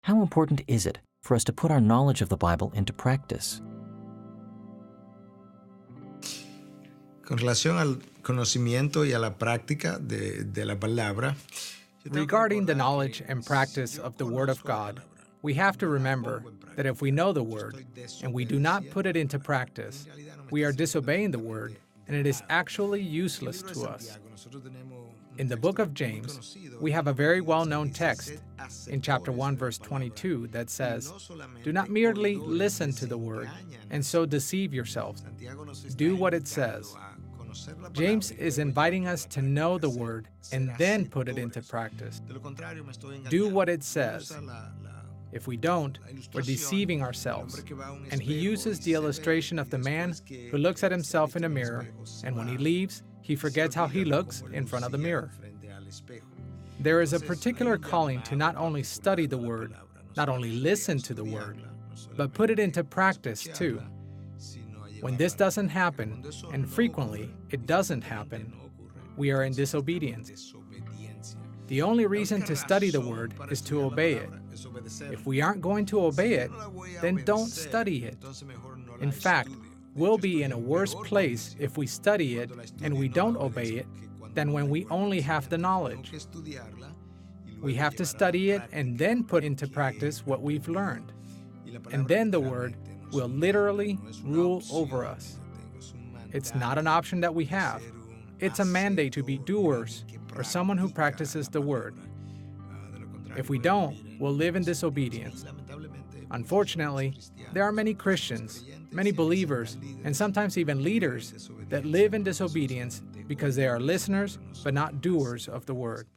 How important is it for us to put our knowledge of the Bible into practice? Con relación al conocimiento y a la práctica de la palabra, Regarding the knowledge and practice of the Word of God, we have to remember that if we know the Word and we do not put it into practice, we are disobeying the Word, and it is actually useless to us. In the book of James, we have a very well-known text in chapter 1, verse 22 that says, "Do not merely listen to the Word and so deceive yourselves. Do what it says." James is inviting us to know the Word and then put it into practice. Do what it says. If we don't, we're deceiving ourselves. And he uses the illustration of the man who looks at himself in a mirror, and when he leaves, he forgets how he looks in front of the mirror. There is a particular calling to not only study the Word, not only listen to the Word, but put it into practice too. When this doesn't happen, and frequently it doesn't happen, we are in disobedience. The only reason to study the Word is to obey it. If we aren't going to obey it, then don't study it. In fact, we'll be in a worse place if we study it and we don't obey it than when we only have the knowledge. We have to study it and then put into practice what we've learned. And then the Word will literally rule over us. It's not an option that we have. It's a mandate to be doers, or someone who practices the Word. If we don't, we'll live in disobedience. Unfortunately, there are many Christians, many believers, and sometimes even leaders that live in disobedience because they are listeners but not doers of the Word.